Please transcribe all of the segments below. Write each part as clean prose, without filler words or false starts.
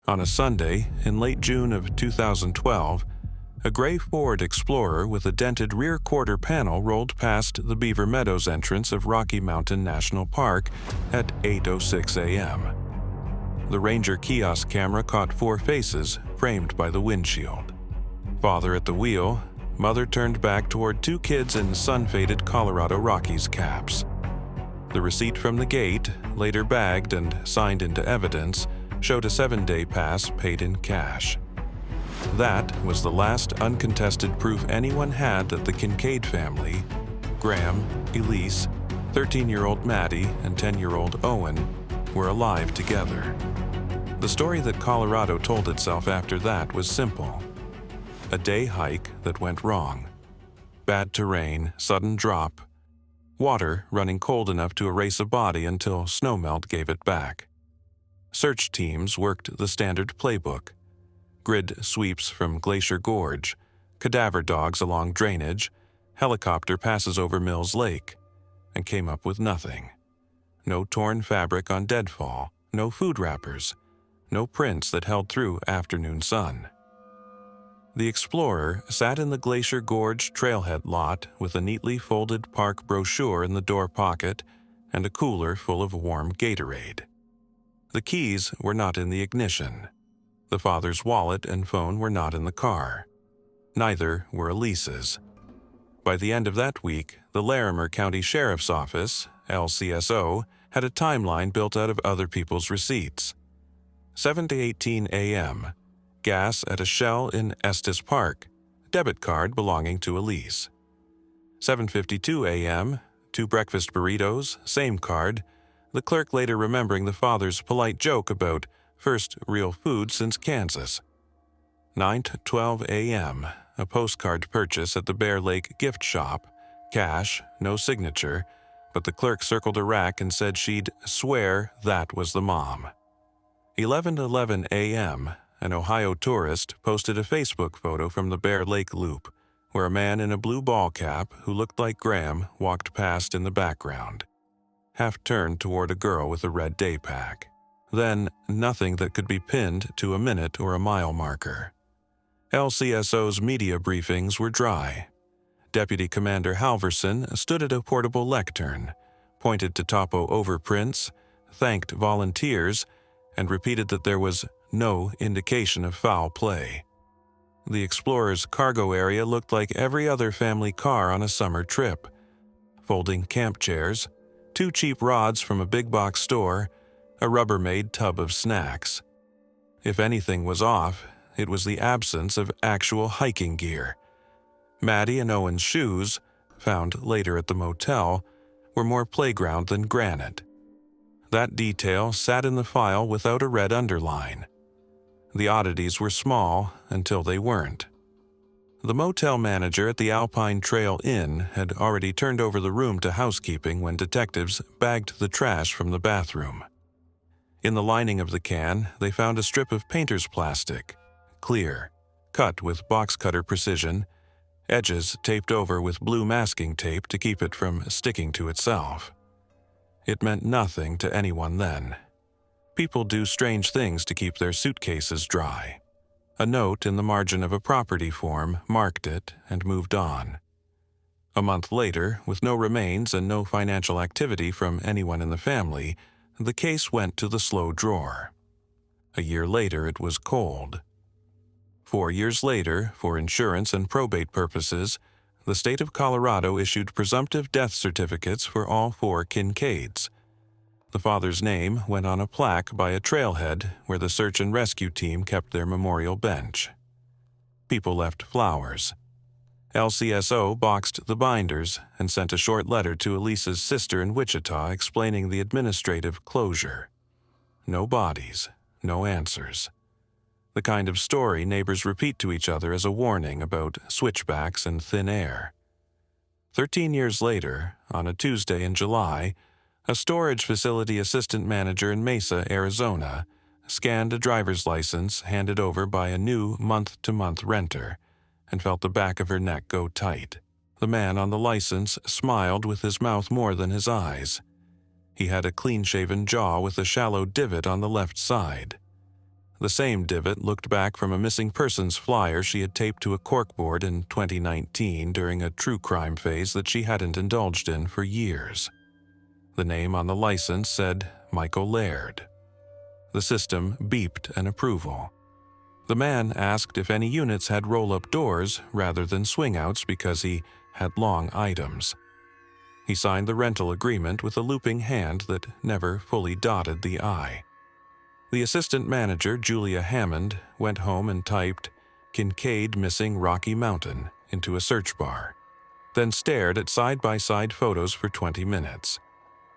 On a Sunday in late June of 2012, a gray Ford Explorer with a dented rear quarter panel rolled past the Beaver Meadows entrance of Rocky Mountain National Park at 8:06 a.m. The Ranger kiosk camera caught four faces framed by the windshield. Father at the wheel, mother turned back toward two kids in sun-faded Colorado Rockies caps. The receipt from the gate, later bagged and signed into evidence, showed a 7-day pass paid in cash. That was the last uncontested proof anyone had that the Kincaid family, Graham, Elise, 13-year-old Maddie, and 10-year-old Owen, were alive together. The story that Colorado told itself after that was simple. A day hike that went wrong. Bad terrain, sudden drop. Water running cold enough to erase a body until snowmelt gave it back. Search teams worked the standard playbook. Grid sweeps from Glacier Gorge, cadaver dogs along drainage, helicopter passes over Mills Lake, and came up with nothing. No torn fabric on deadfall, no food wrappers, no prints that held through afternoon sun. The Explorer sat in the Glacier Gorge trailhead lot with a neatly folded park brochure in the door pocket and a cooler full of warm Gatorade. The keys were not in the ignition. The father's wallet and phone were not in the car. Neither were Elise's. By the end of that week, the Larimer County Sheriff's Office, LCSO, had a timeline built out of other people's receipts. 7:18 a.m., gas at a Shell in Estes Park, debit card belonging to Elise. 7:52 a.m., 2 breakfast burritos, same card, the clerk later remembering the father's polite joke about first real food since Kansas. 9:12 a.m., a postcard purchase at the Bear Lake gift shop, cash, no signature, but the clerk circled a rack and said she'd swear that was the mom. 11:11 a.m., an Ohio tourist posted a Facebook photo from the Bear Lake Loop, where a man in a blue ball cap who looked like Graham walked past in the background, half-turned toward a girl with a red day pack. Then, nothing that could be pinned to a minute or a mile marker. LCSO's media briefings were dry. Deputy Commander Halverson stood at a portable lectern, pointed to topo overprints, thanked volunteers, and repeated that there was no indication of foul play. The Explorer's cargo area looked like every other family car on a summer trip. Folding camp chairs, 2 cheap rods from a big box store, a Rubbermaid tub of snacks. If anything was off, it was the absence of actual hiking gear. Maddie and Owen's shoes, found later at the motel, were more playground than granite. That detail sat in the file without a red underline. The oddities were small until they weren't. The motel manager at the Alpine Trail Inn had already turned over the room to housekeeping when detectives bagged the trash from the bathroom. In the lining of the can, they found a strip of painter's plastic, clear, cut with box cutter precision, edges taped over with blue masking tape to keep it from sticking to itself. It meant nothing to anyone then. People do strange things to keep their suitcases dry. A note in the margin of a property form marked it and moved on. A month later, with no remains and no financial activity from anyone in the family, the case went to the slow drawer. A year later, it was cold. 4 years later, for insurance and probate purposes, the state of Colorado issued presumptive death certificates for all 4 Kincaids. The father's name went on a plaque by a trailhead where the search and rescue team kept their memorial bench. People left flowers. LCSO boxed the binders and sent a short letter to Elise's sister in Wichita explaining the administrative closure. No bodies, no answers. The kind of story neighbors repeat to each other as a warning about switchbacks and thin air. 13 years later, on a Tuesday in July, a storage facility assistant manager in Mesa, Arizona, scanned a driver's license handed over by a new month-to-month renter and felt the back of her neck go tight. The man on the license smiled with his mouth more than his eyes. He had a clean-shaven jaw with a shallow divot on the left side. The same divot looked back from a missing persons flyer she had taped to a corkboard in 2019 during a true crime phase that she hadn't indulged in for years. The name on the license said Michael Laird. The system beeped an approval. The man asked if any units had roll-up doors rather than swing-outs because he had long items. He signed the rental agreement with a looping hand that never fully dotted the I. The assistant manager, Julia Hammond, went home and typed "Kincaid missing Rocky Mountain" into a search bar, then stared at side-by-side photos for 20 minutes.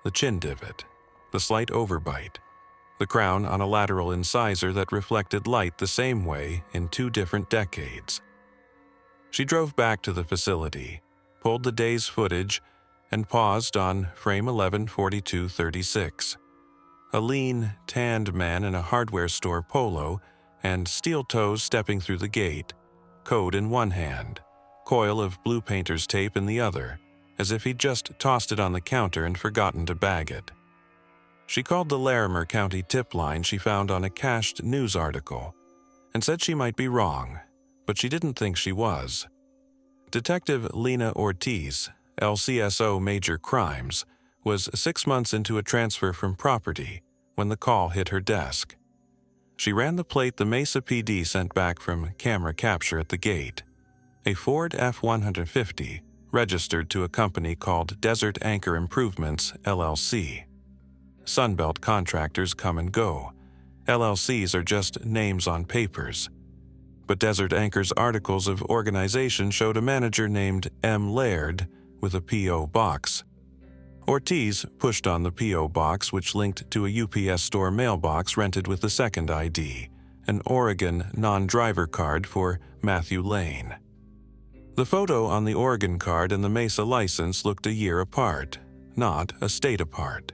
The chin divot, the slight overbite, the crown on a lateral incisor that reflected light the same way in 2 different decades. She drove back to the facility, pulled the day's footage, and paused on frame 11:42:36. A lean, tanned man in a hardware store polo and steel toes stepping through the gate, code in one hand, coil of blue painter's tape in the other, as if he'd just tossed it on the counter and forgotten to bag it. She called the Larimer County tip line she found on a cached news article and said she might be wrong, but she didn't think she was. Detective Lena Ortiz, LCSO Major Crimes, was 6 months into a transfer from property when the call hit her desk. She ran the plate the Mesa PD sent back from camera capture at the gate. A Ford F-150 registered to a company called Desert Anchor Improvements, LLC. Sunbelt contractors come and go. LLCs are just names on papers. But Desert Anchor's articles of organization showed a manager named M. Laird with a P.O. box. Ortiz pushed on the P.O. box, which linked to a UPS store mailbox rented with the second ID, an Oregon non-driver card for Matthew Lane. The photo on the Oregon card and the Mesa license looked a year apart, not a state apart.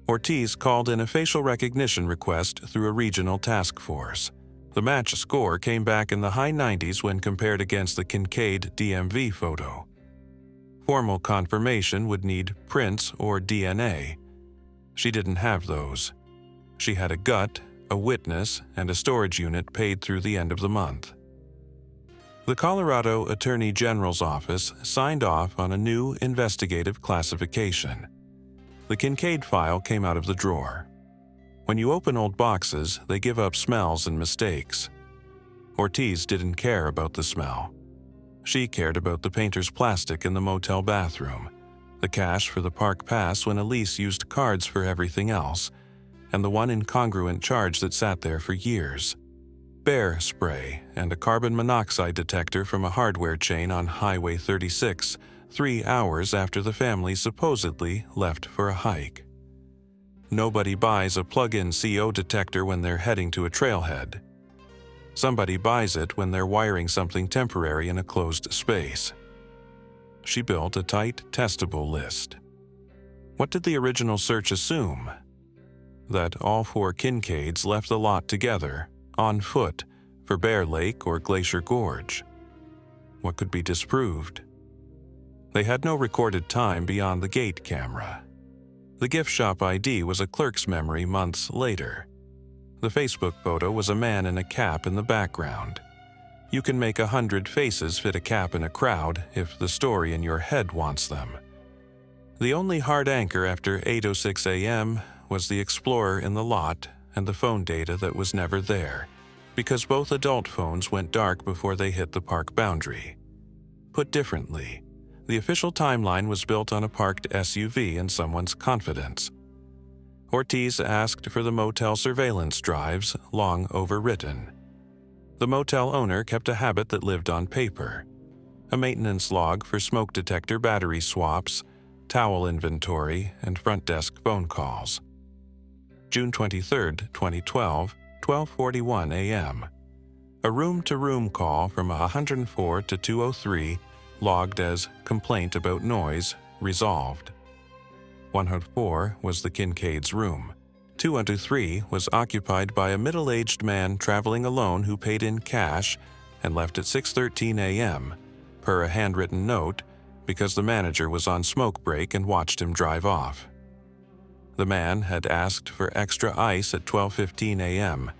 Ortiz called in a facial recognition request through a regional task force. The match score came back in the high 90s when compared against the Kincaid DMV photo. Formal confirmation would need prints or DNA. She didn't have those. She had a gut, a witness, and a storage unit paid through the end of the month. The Colorado Attorney General's office signed off on a new investigative classification. The Kincaid file came out of the drawer. When you open old boxes, they give up smells and mistakes. Ortiz didn't care about the smell. She cared about the painter's plastic in the motel bathroom, the cash for the park pass when Elise used cards for everything else, and the one incongruent charge that sat there for years. Bear spray and a carbon monoxide detector from a hardware chain on Highway 36, 3 hours after the family supposedly left for a hike. Nobody buys a plug-in CO detector when they're heading to a trailhead. Somebody buys it when they're wiring something temporary in a closed space. She built a tight, testable list. What did the original search assume? That all 4 Kincaids left the lot together, on foot, for Bear Lake or Glacier Gorge. What could be disproved? They had no recorded time beyond the gate camera. The gift shop ID was a clerk's memory months later. The Facebook photo was a man in a cap in the background. You can make 100 faces fit a cap in a crowd if the story in your head wants them. The only hard anchor after 8:06 a.m. was the Explorer in the lot and the phone data that was never there, because both adult phones went dark before they hit the park boundary. Put differently, the official timeline was built on a parked SUV in someone's confidence. Ortiz asked for the motel surveillance drives, long overwritten. The motel owner kept a habit that lived on paper: a maintenance log for smoke detector battery swaps, towel inventory, and front desk phone calls. June 23, 2012, 12:41 a.m. A room-to-room call from 104 to 203 logged as complaint about noise, resolved. 104 was the Kincaid's room. 203 was occupied by a middle-aged man traveling alone who paid in cash and left at 6:13 a.m., per a handwritten note, because the manager was on smoke break and watched him drive off. The man had asked for extra ice at 12:15 a.m.,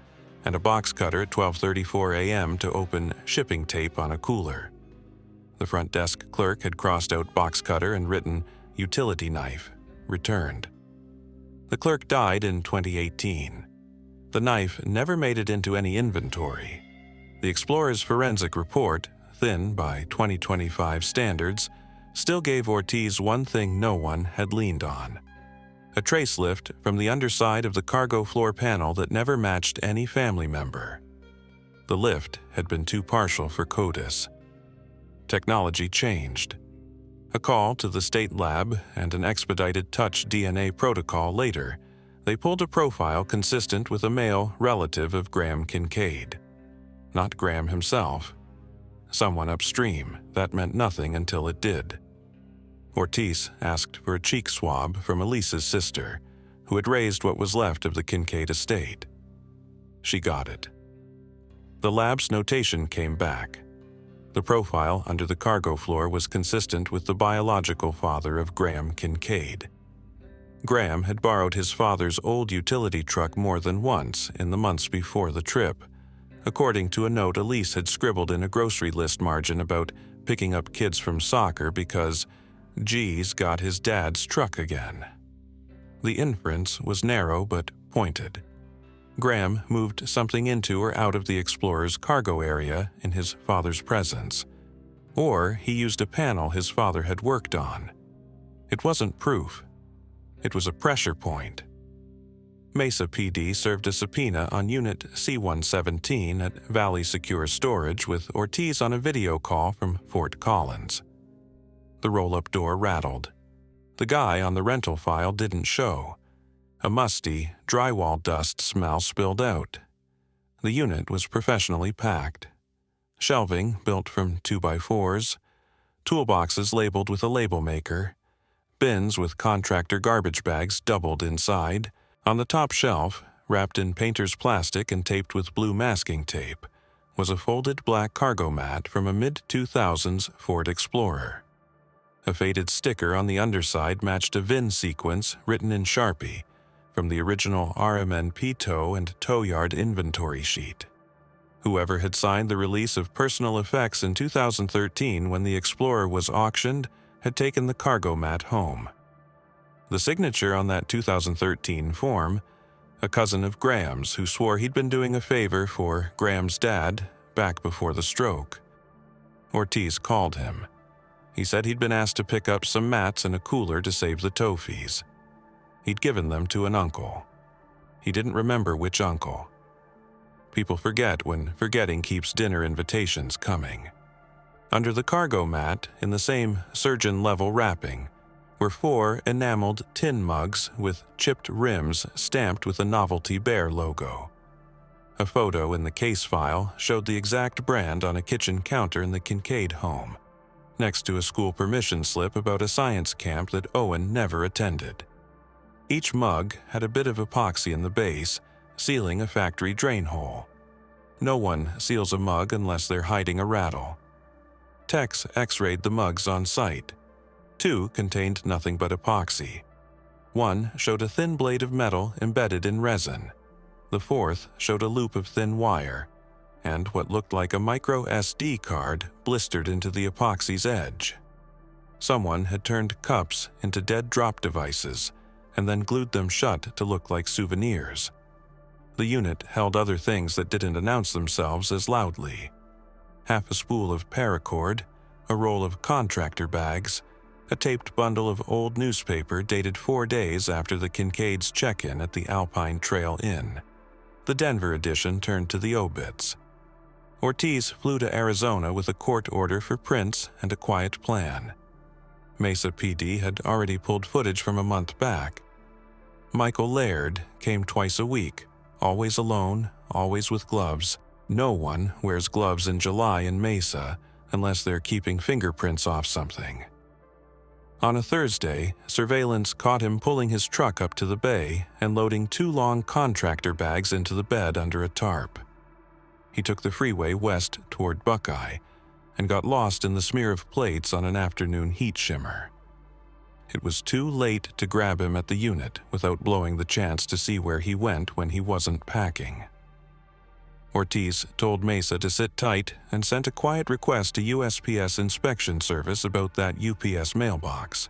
and a box cutter at 12:34 a.m. to open shipping tape on a cooler. The front desk clerk had crossed out box cutter and written utility knife, returned. The clerk died in 2018. The knife never made it into any inventory. The explorer's forensic report, thin by 2025 standards, still gave Ortiz one thing no one had leaned on: a trace lift from the underside of the cargo floor panel that never matched any family member. The lift had been too partial for CODIS. Technology changed. A call to the state lab and an expedited touch DNA protocol later, they pulled a profile consistent with a male relative of Graham Kincaid. Not Graham himself. Someone upstream. That meant nothing until it did. Ortiz asked for a cheek swab from Elisa's sister, who had raised what was left of the Kincaid estate. She got it. The lab's notation came back. The profile under the cargo floor was consistent with the biological father of Graham Kincaid. Graham had borrowed his father's old utility truck more than once in the months before the trip, according to a note Elise had scribbled in a grocery list margin about picking up kids from soccer because G's got his dad's truck again. The inference was narrow but pointed. Graham moved something into or out of the explorer's cargo area in his father's presence, or he used a panel his father had worked on. It wasn't proof. It was a pressure point. Mesa PD served a subpoena on Unit C-117 at Valley Secure Storage with Ortiz on a video call from Fort Collins. The roll-up door rattled. The guy on the rental file didn't show. A musty, drywall dust smell spilled out. The unit was professionally packed. Shelving built from 2x4s, toolboxes labeled with a label maker, bins with contractor garbage bags doubled inside. On the top shelf, wrapped in painter's plastic and taped with blue masking tape, was a folded black cargo mat from a mid-2000s Ford Explorer. A faded sticker on the underside matched a VIN sequence written in Sharpie from the original RMNP tow and tow yard inventory sheet. Whoever had signed the release of personal effects in 2013 when the Explorer was auctioned had taken the cargo mat home. The signature on that 2013 form, a cousin of Graham's who swore he'd been doing a favor for Graham's dad back before the stroke. Ortiz called him. He said he'd been asked to pick up some mats and a cooler to save the tow fees. He'd given them to an uncle. He didn't remember which uncle. People forget when forgetting keeps dinner invitations coming. Under the cargo mat, in the same surgeon-level wrapping, were 4 enameled tin mugs with chipped rims stamped with a Novelty Bear logo. A photo in the case file showed the exact brand on a kitchen counter in the Kincaid home, next to a school permission slip about a science camp that Owen never attended. Each mug had a bit of epoxy in the base, sealing a factory drain hole. No one seals a mug unless they're hiding a rattle. Techs x-rayed the mugs on site. 2 contained nothing but epoxy. 1 showed a thin blade of metal embedded in resin. The 4th showed a loop of thin wire, and what looked like a micro SD card blistered into the epoxy's edge. Someone had turned cups into dead drop devices and then glued them shut to look like souvenirs. The unit held other things that didn't announce themselves as loudly. Half a spool of paracord, a roll of contractor bags, a taped bundle of old newspaper dated 4 days after the Kincaid's check-in at the Alpine Trail Inn. The Denver edition turned to the obits. Ortiz flew to Arizona with a court order for prints and a quiet plan. Mesa PD had already pulled footage from a month back. Michael Laird came twice a week, always alone, always with gloves. No one wears gloves in July in Mesa unless they're keeping fingerprints off something. On a Thursday, surveillance caught him pulling his truck up to the bay and loading 2 long contractor bags into the bed under a tarp. He took the freeway west toward Buckeye and got lost in the smear of plates on an afternoon heat shimmer. It was too late to grab him at the unit without blowing the chance to see where he went when he wasn't packing. Ortiz told Mesa to sit tight and sent a quiet request to USPS Inspection Service about that UPS mailbox.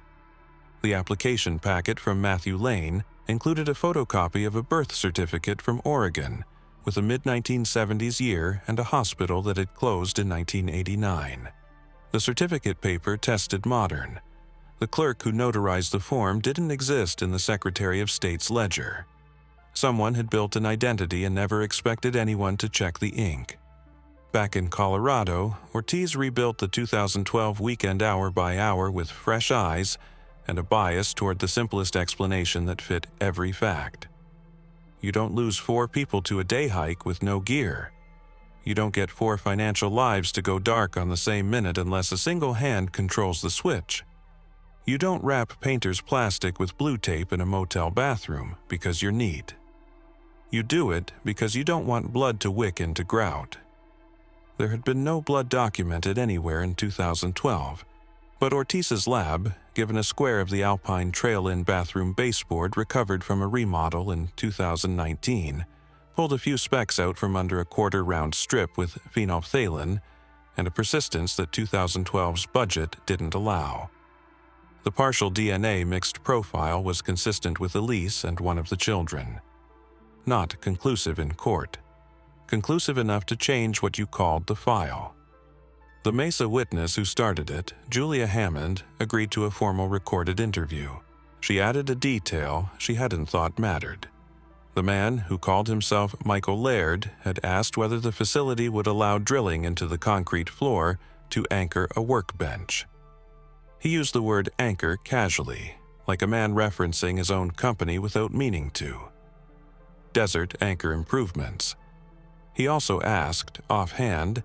The application packet from Matthew Lane included a photocopy of a birth certificate from Oregon with a mid-1970s year and a hospital that had closed in 1989. The certificate paper tested modern. The clerk who notarized the form didn't exist in the Secretary of State's ledger. Someone had built an identity and never expected anyone to check the ink. Back in Colorado, Ortiz rebuilt the 2012 Weekend Hour by Hour with fresh eyes and a bias toward the simplest explanation that fit every fact. You don't lose 4 people to a day hike with no gear. You don't get 4 financial lives to go dark on the same minute unless a single hand controls the switch. You don't wrap painter's plastic with blue tape in a motel bathroom because you're neat. You do it because you don't want blood to wick into grout. There had been no blood documented anywhere in 2012, but Ortiz's lab, given a square of the Alpine Trail-In bathroom baseboard recovered from a remodel in 2019, pulled a few specks out from under a quarter-round strip with phenolphthalein and a persistence that 2012's budget didn't allow. The partial DNA mixed profile was consistent with Elise and one of the children. Not conclusive in court. Conclusive enough to change what you called the file. The Mesa witness who started it, Julia Hammond, agreed to a formal recorded interview. She added a detail she hadn't thought mattered. The man, who called himself Michael Laird, had asked whether the facility would allow drilling into the concrete floor to anchor a workbench. He used the word anchor casually, like a man referencing his own company without meaning to. Desert Anchor Improvements. He also asked, offhand,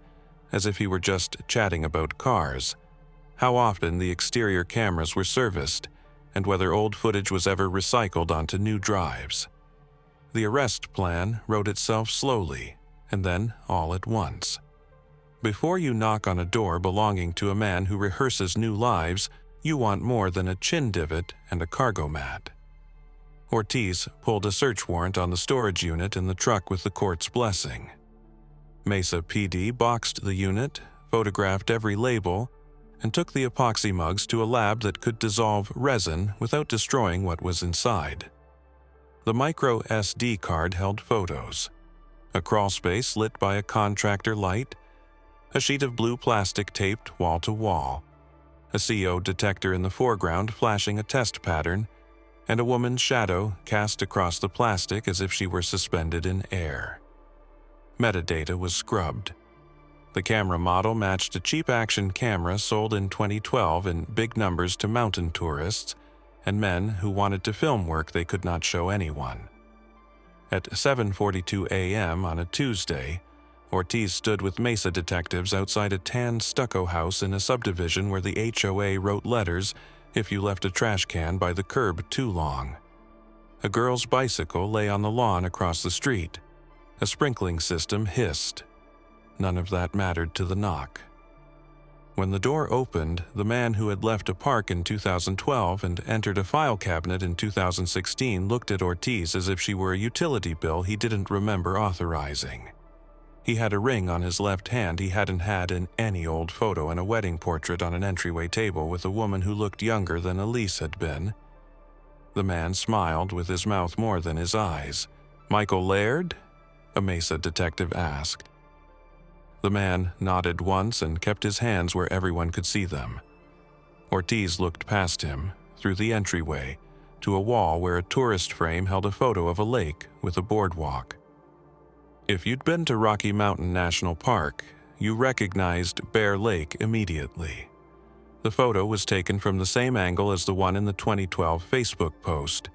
as if he were just chatting about cars, how often the exterior cameras were serviced and whether old footage was ever recycled onto new drives. The arrest plan wrote itself slowly, and then all at once. Before you knock on a door belonging to a man who rehearses new lives, you want more than a chin divot and a cargo mat. Ortiz pulled a search warrant on the storage unit in the truck with the court's blessing. Mesa PD boxed the unit, photographed every label, and took the epoxy mugs to a lab that could dissolve resin without destroying what was inside. The micro SD card held photos, a crawlspace lit by a contractor light, a sheet of blue plastic taped wall to wall, a CO detector in the foreground flashing a test pattern, and a woman's shadow cast across the plastic as if she were suspended in air. Metadata was scrubbed. The camera model matched a cheap action camera sold in 2012 in big numbers to mountain tourists and men who wanted to film work they could not show anyone. At 7:42 a.m. on a Tuesday, Ortiz stood with Mesa detectives outside a tan stucco house in a subdivision where the HOA wrote letters if you left a trash can by the curb too long. A girl's bicycle lay on the lawn across the street. A sprinkling system hissed. None of that mattered to the knock. When the door opened, the man who had left a park in 2012 and entered a file cabinet in 2016 looked at Ortiz as if she were a utility bill he didn't remember authorizing. He had a ring on his left hand he hadn't had in any old photo and a wedding portrait on an entryway table with a woman who looked younger than Elise had been. The man smiled with his mouth more than his eyes. "Michael Laird?" a Mesa detective asked. The man nodded once and kept his hands where everyone could see them. Ortiz looked past him, through the entryway, to a wall where a tourist frame held a photo of a lake with a boardwalk. If you'd been to Rocky Mountain National Park, you recognized Bear Lake immediately. The photo was taken from the same angle as the one in the 2012 Facebook post,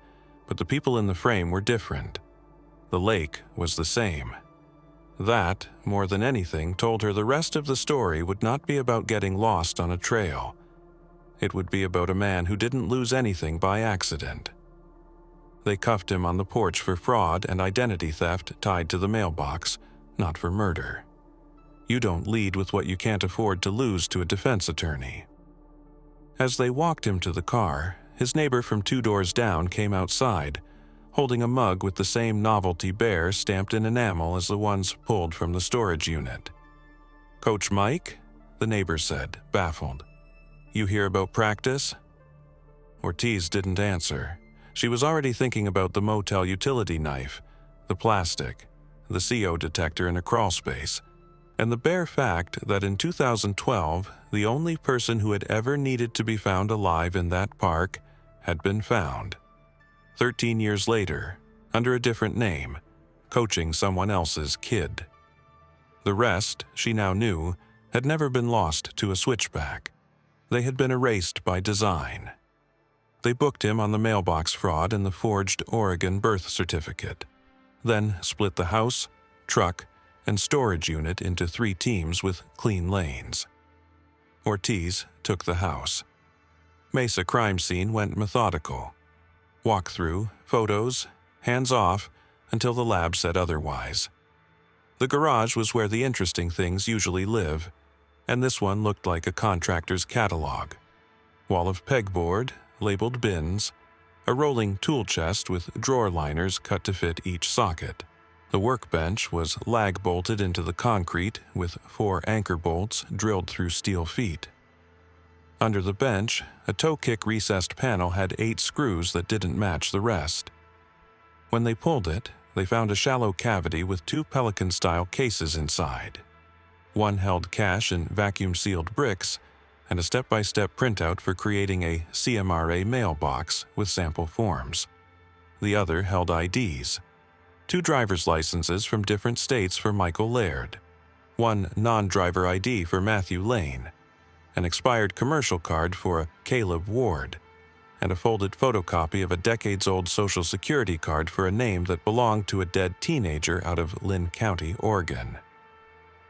but the people in the frame were different. The lake was the same. That, more than anything, told her the rest of the story would not be about getting lost on a trail. It would be about a man who didn't lose anything by accident. They cuffed him on the porch for fraud and identity theft tied to the mailbox, not for murder. You don't lead with what you can't afford to lose to a defense attorney. As they walked him to the car, his neighbor from 2 doors down came outside, holding a mug with the same novelty bear stamped in enamel as the ones pulled from the storage unit. "Coach Mike?" the neighbor said, baffled. "You hear about practice?" Ortiz didn't answer. She was already thinking about the motel utility knife, the plastic, the CO detector in a crawl space, and the bare fact that in 2012, the only person who had ever needed to be found alive in that park had been found. 13 years later, under a different name, coaching someone else's kid. The rest, she now knew, had never been lost to a switchback. They had been erased by design. They booked him on the mailbox fraud and the forged Oregon birth certificate, then split the house, truck, and storage unit into 3 teams with clean lanes. Ortiz took the house. Mesa crime scene went methodical. Walk-through, photos, hands-off, until the lab said otherwise. The garage was where the interesting things usually live, and this one looked like a contractor's catalog. Wall of pegboard, labeled bins, a rolling tool chest with drawer liners cut to fit each socket. The workbench was lag-bolted into the concrete with 4 anchor bolts drilled through steel feet. Under the bench, a toe-kick recessed panel had 8 screws that didn't match the rest. When they pulled it, they found a shallow cavity with 2 Pelican-style cases inside. One held cash in vacuum-sealed bricks, and a step-by-step printout for creating a CMRA mailbox with sample forms. The other held IDs. 2 driver's licenses from different states for Michael Laird, 1 non-driver ID for Matthew Lane, an expired commercial card for Caleb Ward, and a folded photocopy of a decades-old Social Security card for a name that belonged to a dead teenager out of Lynn County, Oregon.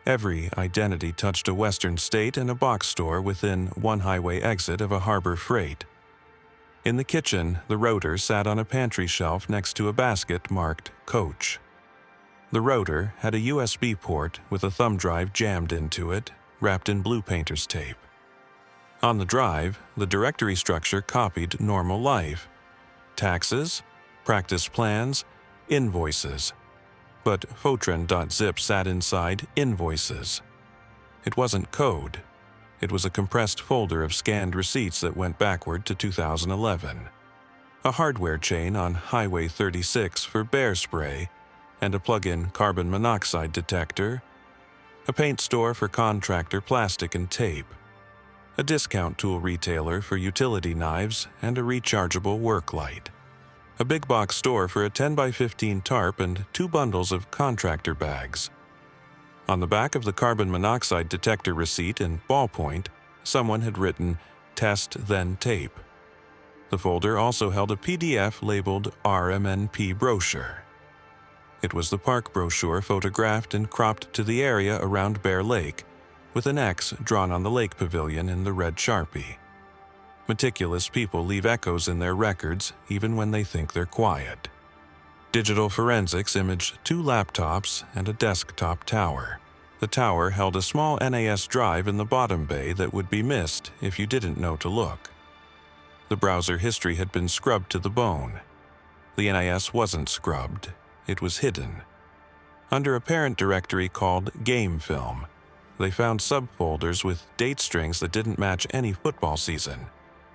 Every identity touched a western state and a box store within 1 highway exit of a harbor freight. In the kitchen, the rotor sat on a pantry shelf next to a basket marked Coach. The rotor had a USB port with a thumb drive jammed into it, wrapped in blue painter's tape. On the drive, the directory structure copied normal life: taxes, practice plans, invoices. But Fortran.zip sat inside invoices. It wasn't code. It was a compressed folder of scanned receipts that went backward to 2011. A hardware chain on Highway 36 for bear spray, and a plug-in carbon monoxide detector. A paint store for contractor plastic and tape. A discount tool retailer for utility knives and a rechargeable work light. A big box store for a 10x15 tarp and 2 bundles of contractor bags. On the back of the carbon monoxide detector receipt in ballpoint, someone had written, "Test then tape." The folder also held a PDF labeled RMNP brochure. It was the park brochure photographed and cropped to the area around Bear Lake, with an X drawn on the lake pavilion in the red Sharpie. Meticulous people leave echoes in their records even when they think they're quiet. Digital forensics imaged 2 laptops and a desktop tower. The tower held a small NAS drive in the bottom bay that would be missed if you didn't know to look. The browser history had been scrubbed to the bone. The NAS wasn't scrubbed. It was hidden. Under a parent directory called Game Film, they found subfolders with date strings that didn't match any football season: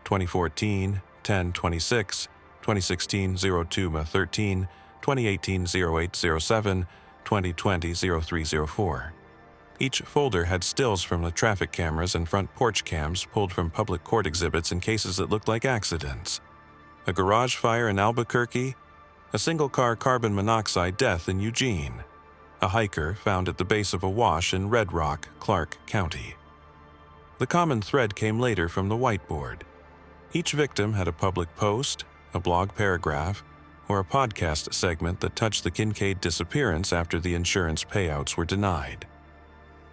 2014, 10-26, 2016, 02-13, 2018, 08-07, 2020, 03-04. Each folder had stills from the traffic cameras and front porch cams pulled from public court exhibits in cases that looked like accidents. A garage fire in Albuquerque, a single-car carbon monoxide death in Eugene, a hiker found at the base of a wash in Red Rock, Clark County. The common thread came later from the whiteboard. Each victim had a public post, a blog paragraph, or a podcast segment that touched the Kincaid disappearance after the insurance payouts were denied.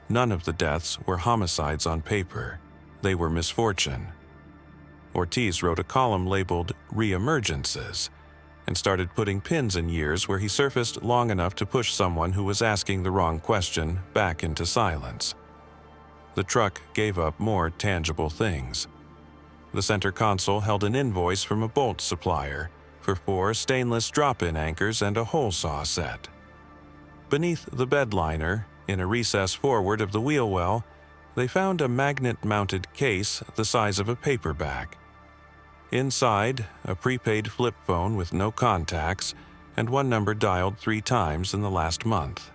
None of the deaths were homicides on paper. They were misfortune. Ortiz wrote a column labeled Reemergences and started putting pins in years where he surfaced long enough to push someone who was asking the wrong question back into silence. The truck gave up more tangible things. The center console held an invoice from a bolt supplier, for 4 stainless drop-in anchors and a hole saw set. Beneath the bed liner, in a recess forward of the wheel well, they found a magnet-mounted case the size of a paperback. Inside, a prepaid flip phone with no contacts and one number dialed 3 times in the last month.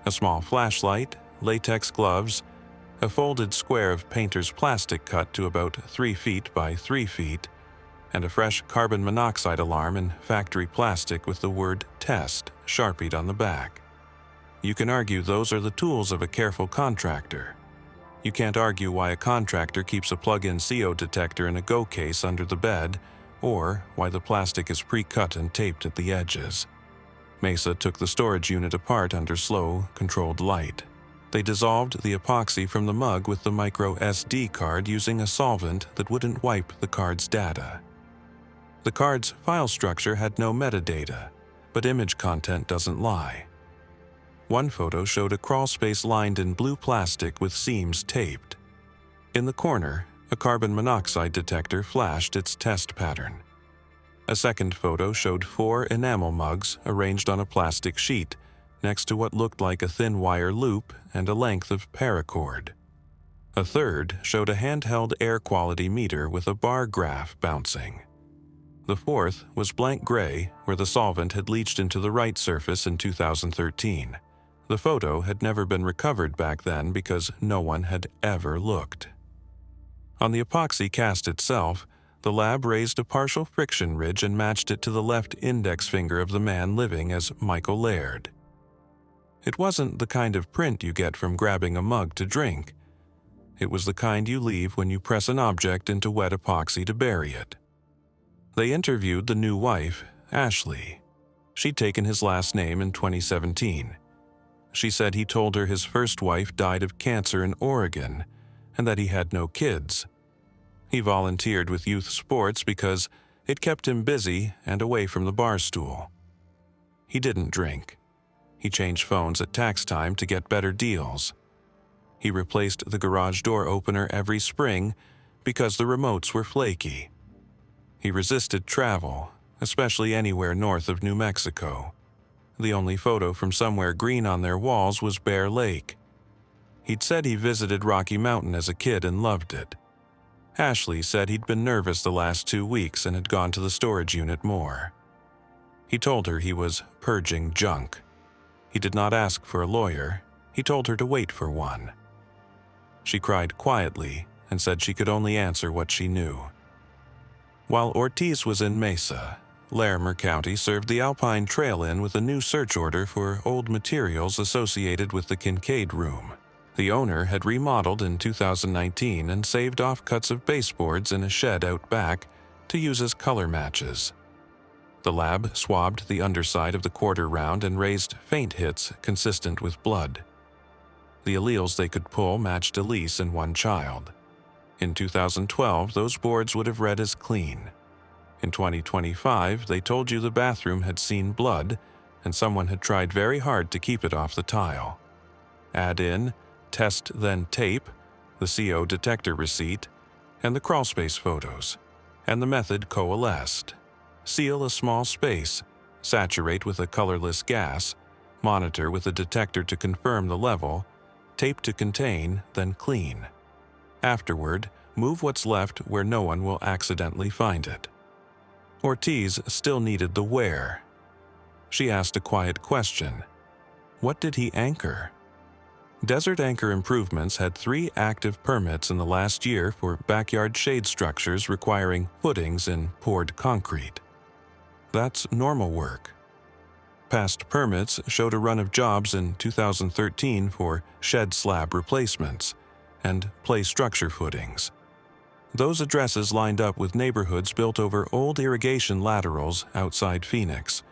A small flashlight, latex gloves, a folded square of painter's plastic cut to about 3 feet by 3 feet, and a fresh carbon monoxide alarm in factory plastic with the word "test" sharpied on the back. You can argue those are the tools of a careful contractor. You can't argue why a contractor keeps a plug-in CO detector in a go case under the bed, or why the plastic is pre-cut and taped at the edges. Mesa took the storage unit apart under slow, controlled light. They dissolved the epoxy from the mug with the micro SD card using a solvent that wouldn't wipe the card's data. The card's file structure had no metadata, but image content doesn't lie. One photo showed a crawlspace lined in blue plastic with seams taped. In the corner, a carbon monoxide detector flashed its test pattern. A second photo showed 4 enamel mugs arranged on a plastic sheet, next to what looked like a thin wire loop and a length of paracord. A third showed a handheld air quality meter with a bar graph bouncing. The fourth was blank gray, where the solvent had leached into the right surface in 2013. The photo had never been recovered back then because no one had ever looked. On the epoxy cast itself, the lab raised a partial friction ridge and matched it to the left index finger of the man living as Michael Laird. It wasn't the kind of print you get from grabbing a mug to drink. It was the kind you leave when you press an object into wet epoxy to bury it. They interviewed the new wife, Ashley. She'd taken his last name in 2017. She said he told her his first wife died of cancer in Oregon and that he had no kids. He volunteered with youth sports because it kept him busy and away from the bar stool. He didn't drink. He changed phones at tax time to get better deals. He replaced the garage door opener every spring because the remotes were flaky. He resisted travel, especially anywhere north of New Mexico. The only photo from somewhere green on their walls was Bear Lake. He'd said he visited Rocky Mountain as a kid and loved it. Ashley said he'd been nervous the last 2 weeks and had gone to the storage unit more. He told her he was purging junk. He did not ask for a lawyer. He told her to wait for one. She cried quietly and said she could only answer what she knew. While Ortiz was in Mesa, Larimer County served the Alpine Trail Inn with a new search order for old materials associated with the Kincaid Room. The owner had remodeled in 2019 and saved offcuts of baseboards in a shed out back to use as color matches. The lab swabbed the underside of the quarter round and raised faint hits consistent with blood. The alleles they could pull matched Elise and one child. In 2012, those boards would have read as clean. In 2025, they told you the bathroom had seen blood and someone had tried very hard to keep it off the tile. Add in test then tape, the CO detector receipt, and the crawlspace photos, and the method coalesced. Seal a small space, saturate with a colorless gas, monitor with a detector to confirm the level, tape to contain, then clean. Afterward, move what's left where no one will accidentally find it. Ortiz still needed the where. She asked a quiet question. What did he anchor? Desert Anchor Improvements had 3 active permits in the last year for backyard shade structures requiring footings in poured concrete. That's normal work. Past permits showed a run of jobs in 2013 for shed slab replacements and play structure footings. Those addresses lined up with neighborhoods built over old irrigation laterals outside Phoenix,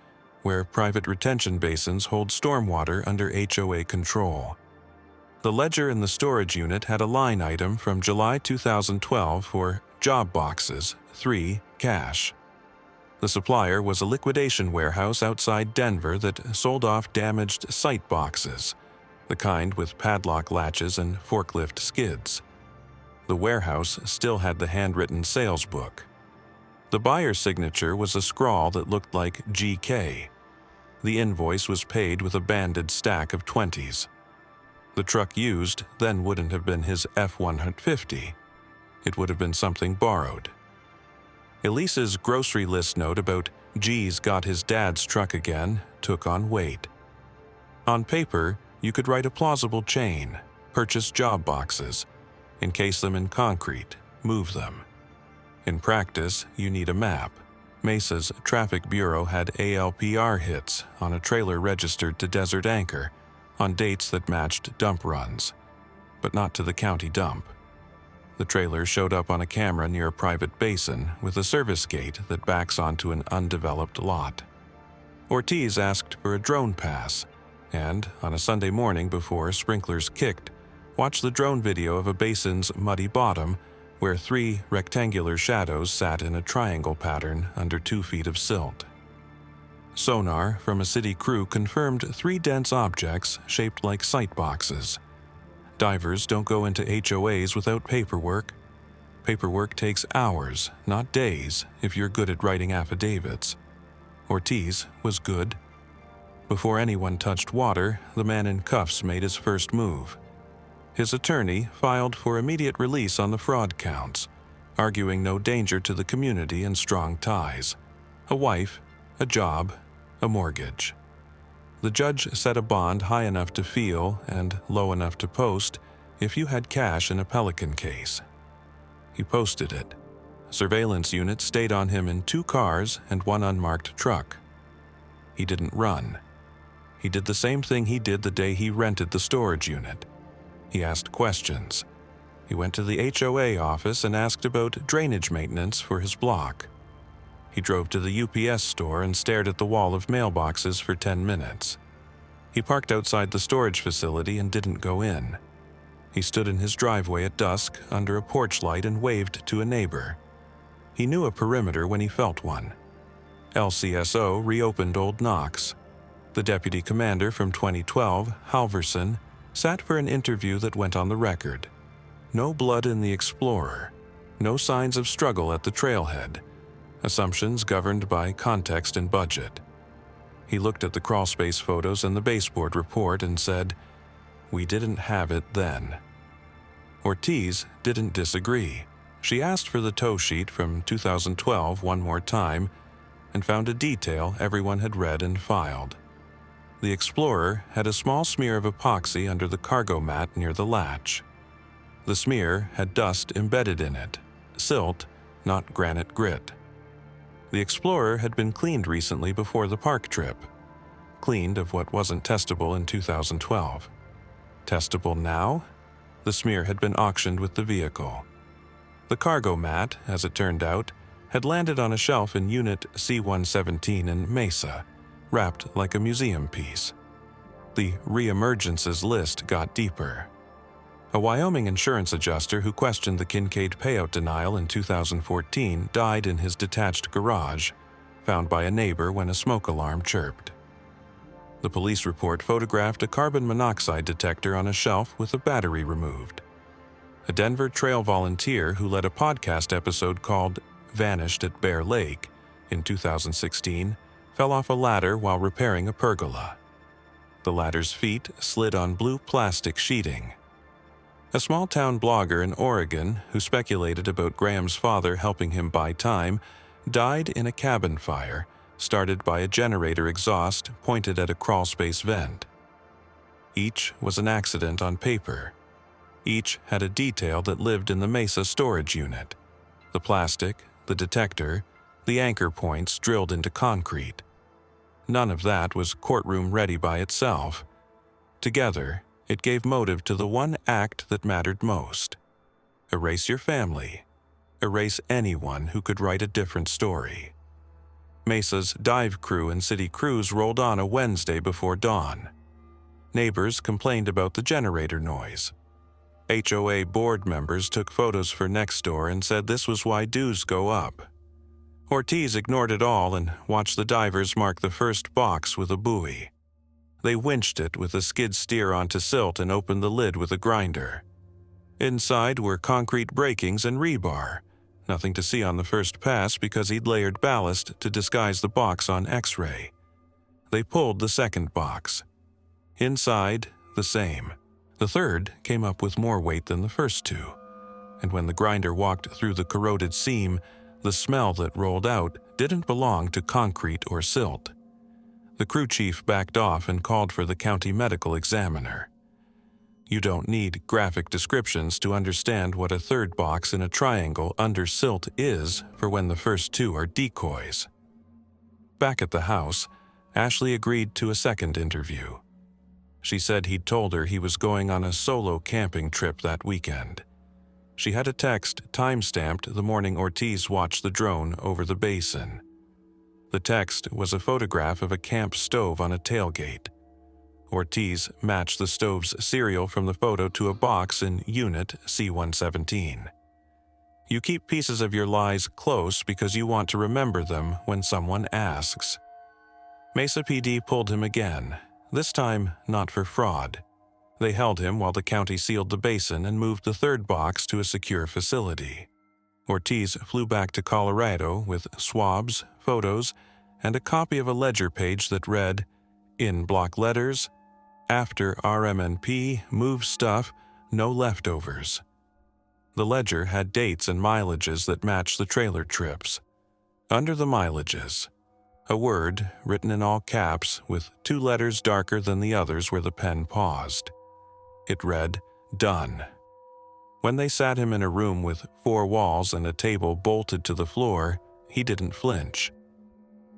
where private retention basins hold stormwater under HOA control. The ledger in the storage unit had a line item from July 2012 for job boxes, 3, cash. The supplier was a liquidation warehouse outside Denver that sold off damaged site boxes, the kind with padlock latches and forklift skids. The warehouse still had the handwritten sales book. The buyer's signature was a scrawl that looked like GK. The invoice was paid with a banded stack of 20s. The truck used then wouldn't have been his F-150. It would have been something borrowed. Elise's grocery list note about "G's got his dad's truck again" took on weight. On paper, you could write a plausible chain, purchase job boxes, encase them in concrete, move them. In practice, you need a map. Mesa's traffic bureau had ALPR hits on a trailer registered to Desert Anchor on dates that matched dump runs, but not to the county dump. The trailer showed up on a camera near a private basin with a service gate that backs onto an undeveloped lot. Ortiz asked for a drone pass, and on a Sunday morning before sprinklers kicked, watched the drone video of a basin's muddy bottom where 3 rectangular shadows sat in a triangle pattern under 2 feet of silt. Sonar from a city crew confirmed 3 dense objects shaped like sight boxes. Divers don't go into HOAs without paperwork. Paperwork takes hours, not days, if you're good at writing affidavits. Ortiz was good. Before anyone touched water, the man in cuffs made his first move. His attorney filed for immediate release on the fraud counts, arguing no danger to the community and strong ties. A wife, a job, a mortgage. The judge set a bond high enough to feel and low enough to post if you had cash in a Pelican case. He posted it. Surveillance units stayed on him in 2 cars and 1 unmarked truck. He didn't run. He did the same thing he did the day he rented the storage unit. He asked questions. He went to the HOA office and asked about drainage maintenance for his block. He drove to the UPS store and stared at the wall of mailboxes for 10 minutes. He parked outside the storage facility and didn't go in. He stood in his driveway at dusk under a porch light and waved to a neighbor. He knew a perimeter when he felt one. LCSO reopened Old Knox. The deputy commander from 2012, Halverson, sat for an interview that went on the record. No blood in the Explorer. No signs of struggle at the trailhead. Assumptions governed by context and budget. He looked at the crawlspace photos and the baseboard report and said, "We didn't have it then." Ortiz didn't disagree. She asked for the tow sheet from 2012 one more time and found a detail everyone had read and filed. The Explorer had a small smear of epoxy under the cargo mat near the latch. The smear had dust embedded in it, silt, not granite grit. The Explorer had been cleaned recently before the park trip. Cleaned of what wasn't testable in 2012. Testable now? The smear had been auctioned with the vehicle. The cargo mat, as it turned out, had landed on a shelf in Unit C-117 in Mesa, wrapped like a museum piece. The reemergences list got deeper. A Wyoming insurance adjuster who questioned the Kincaid payout denial in 2014 died in his detached garage, found by a neighbor when a smoke alarm chirped. The police report photographed a carbon monoxide detector on a shelf with a battery removed. A Denver trail volunteer who led a podcast episode called "Vanished at Bear Lake" in 2016 fell off a ladder while repairing a pergola. The ladder's feet slid on blue plastic sheeting. A small-town blogger in Oregon who speculated about Graham's father helping him buy time died in a cabin fire started by a generator exhaust pointed at a crawlspace vent. Each was an accident on paper. Each had a detail that lived in the Mesa storage unit. The plastic, the detector, the anchor points drilled into concrete. None of that was courtroom ready by itself. Together, it gave motive to the one act that mattered most. Erase your family. Erase anyone who could write a different story. Mesa's dive crew and city crews rolled on a Wednesday before dawn. Neighbors complained about the generator noise. HOA board members took photos for Nextdoor and said this was why dues go up. Ortiz ignored it all and watched the divers mark the first box with a buoy. They winched it with a skid steer onto silt and opened the lid with a grinder. Inside were concrete breakings and rebar, Nothing to see on the first pass because he'd layered ballast to disguise the box on X-ray. They pulled the second box. Inside, the same. The third came up with more weight than the first two, and when the grinder walked through the corroded seam, the smell that rolled out didn't belong to concrete or silt. The crew chief backed off and called for the county medical examiner. You don't need graphic descriptions to understand what a third box in a triangle under silt is for when the first two are decoys. Back at the house, Ashley agreed to a second interview. She said he'd told her he was going on a solo camping trip that weekend. She had a text time-stamped the morning Ortiz watched the drone over the basin. The text was a photograph of a camp stove on a tailgate. Ortiz matched the stove's serial from the photo to a box in Unit C-117. You keep pieces of your lies close because you want to remember them when someone asks. Mesa PD pulled him again, this time not for fraud. They held him while the county sealed the basin and moved the third box to a secure facility. Ortiz flew back to Colorado with swabs, photos, and a copy of a ledger page that read, in block letters, after RMNP, move stuff, no leftovers. The ledger had dates and mileages that matched the trailer trips. Under the mileages, a word written in all caps with 2 letters darker than the others where the pen paused. It read, done. When they sat him in a room with 4 walls and a table bolted to the floor, he didn't flinch.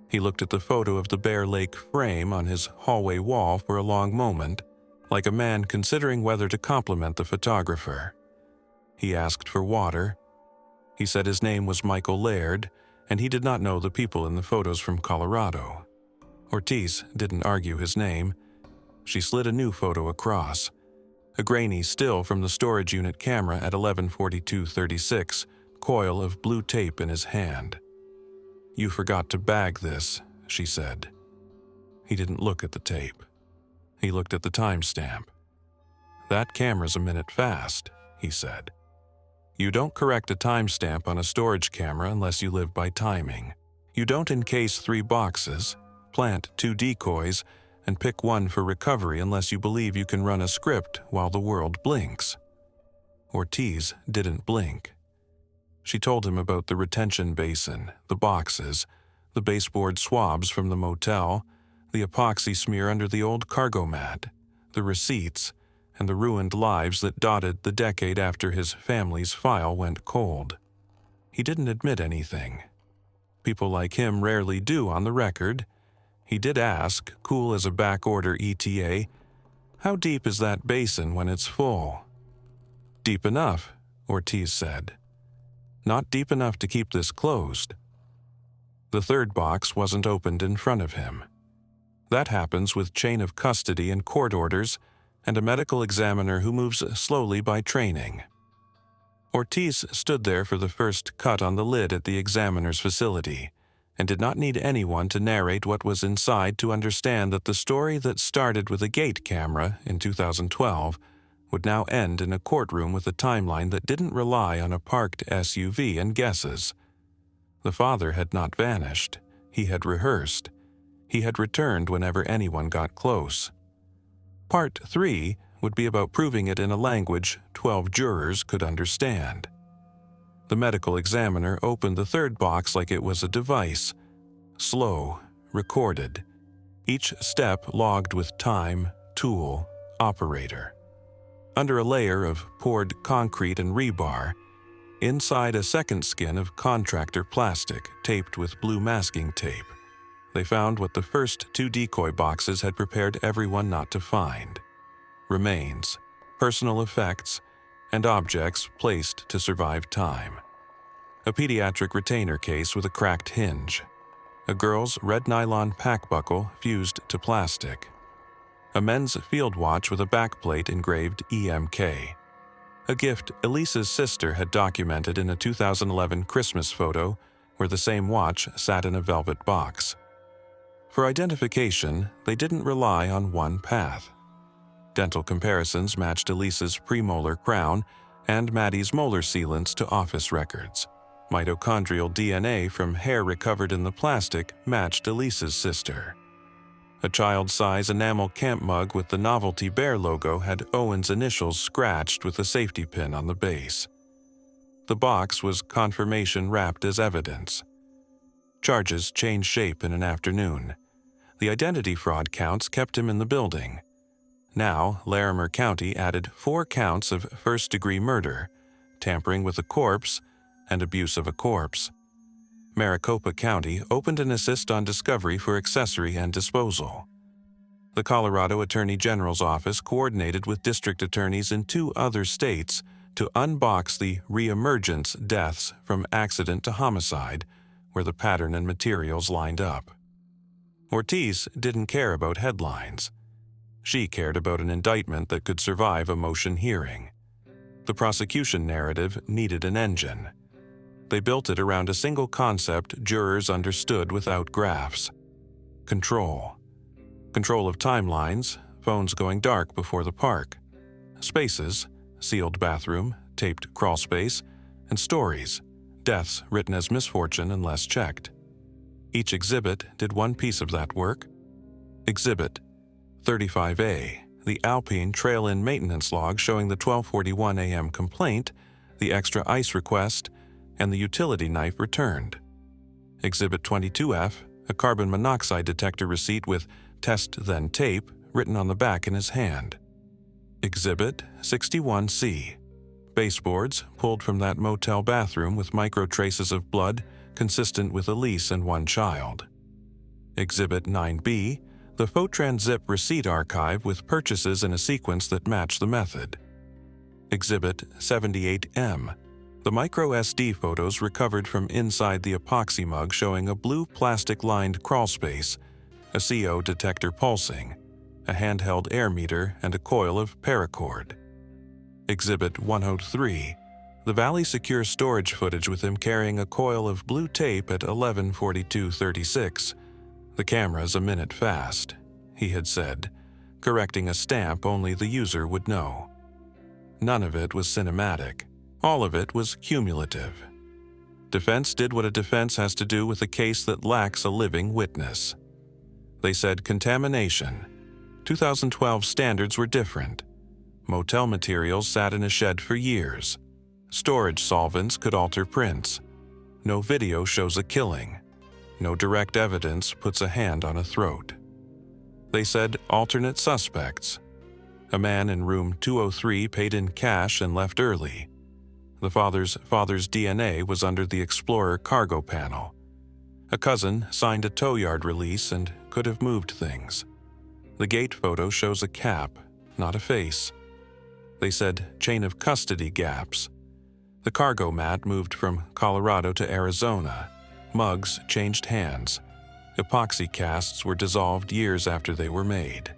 He looked at the photo of the Bear Lake frame on his hallway wall for a long moment, like a man considering whether to compliment the photographer. He asked for water. He said his name was Michael Laird, and he did not know the people in the photos from Colorado. Ortiz didn't argue his name. She slid a new photo across. A grainy still from the storage unit camera at 11:42:36, coil of blue tape in his hand. You forgot to bag this, she said. He didn't look at the tape. He looked at the timestamp. That camera's a minute fast, he said. You don't correct a timestamp on a storage camera unless you live by timing. You don't encase 3 boxes, plant 2 decoys, and pick one for recovery unless you believe you can run a script while the world blinks. Ortiz didn't blink. She told him about the retention basin, the boxes, the baseboard swabs from the motel, the epoxy smear under the old cargo mat, the receipts, and the ruined lives that dotted the decade after his family's file went cold. He didn't admit anything. People like him rarely do on the record. He did ask, cool as a backorder ETA, how deep is that basin when it's full? Deep enough, Ortiz said. Not deep enough to keep this closed. The third box wasn't opened in front of him. That happens with chain of custody and court orders and a medical examiner who moves slowly by training. Ortiz stood there for the first cut on the lid at the examiner's facility and did not need anyone to narrate what was inside to understand that the story that started with a gate camera in 2012 would now end in a courtroom with a timeline that didn't rely on a parked SUV and guesses. The father had not vanished. He had rehearsed. He had returned whenever anyone got close. Part 3 would be about proving it in a language 12 jurors could understand. The medical examiner opened the third box like it was a device. Slow, recorded. Each step logged with time, tool, operator. Under a layer of poured concrete and rebar, inside a second skin of contractor plastic taped with blue masking tape, they found what the first 2 decoy boxes had prepared everyone not to find: remains, personal effects, and objects placed to survive time. A pediatric retainer case with a cracked hinge. A girl's red nylon pack buckle fused to plastic. A men's field watch with a backplate engraved EMK. A gift Elisa's sister had documented in a 2011 Christmas photo where the same watch sat in a velvet box. For identification, they didn't rely on one path. Dental comparisons matched Elisa's premolar crown and Maddie's molar sealants to office records. Mitochondrial DNA from hair recovered in the plastic matched Elisa's sister. A child-size enamel camp mug with the Novelty Bear logo had Owen's initials scratched with a safety pin on the base. The box was confirmation wrapped as evidence. Charges changed shape in an afternoon. The identity fraud counts kept him in the building. Now, Larimer County added 4 counts of first-degree murder, tampering with a corpse, and abuse of a corpse. Maricopa County opened an assist on discovery for accessory and disposal. The Colorado Attorney General's office coordinated with district attorneys in 2 other states to unbox the reemergence deaths from accident to homicide, where the pattern and materials lined up. Ortiz didn't care about headlines. She cared about an indictment that could survive a motion hearing. The prosecution narrative needed an engine. They built it around a single concept jurors understood without graphs: control. Control of timelines, phones going dark before the park. Spaces, sealed bathroom, taped crawl space, and stories, deaths written as misfortune unless checked. Each exhibit did one piece of that work. Exhibit 35A, the Alpine Trail-In maintenance log showing the 12:41 a.m. complaint, the extra ice request, and the utility knife returned. Exhibit 22F, a carbon monoxide detector receipt with "test then tape" written on the back in his hand. Exhibit 61C, baseboards pulled from that motel bathroom with micro traces of blood consistent with Elise and one child. Exhibit 9B, the Photran Zip receipt archive with purchases in a sequence that matched the method. Exhibit 78M, the micro SD photos recovered from inside the epoxy mug showing a blue plastic-lined crawlspace, a CO detector pulsing, a handheld air meter, and a coil of paracord. Exhibit 103, the Valley Secure storage footage with him carrying a coil of blue tape at 11:42:36. "The camera's a minute fast," he had said, correcting a stamp only the user would know. None of it was cinematic. All of it was cumulative. Defense did what a defense has to do with a case that lacks a living witness. They said contamination. 2012 standards were different. Motel materials sat in a shed for years. Storage solvents could alter prints. No video shows a killing. No direct evidence puts a hand on a throat. They said alternate suspects. A man in room 203 paid in cash and left early. The father's DNA was under the Explorer cargo panel. A cousin signed a tow yard release and could have moved things. The gate photo shows a cap, not a face. They said chain of custody gaps. The cargo mat moved from Colorado to Arizona. Mugs changed hands. Epoxy casts were dissolved years after they were made.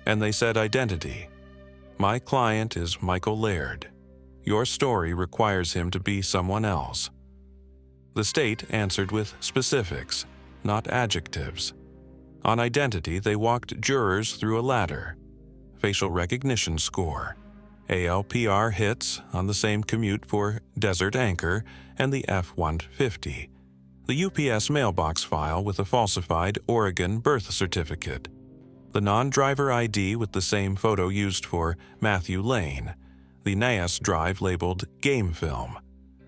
And they said identity. My client is Michael Laird. Your story requires him to be someone else. The state answered with specifics, not adjectives. On identity, they walked jurors through a ladder. Facial recognition score. ALPR hits on the same commute for Desert Anchor and the F-150. The UPS mailbox file with a falsified Oregon birth certificate. The non-driver ID with the same photo used for Matthew Lane. The NAS drive labeled Game Film,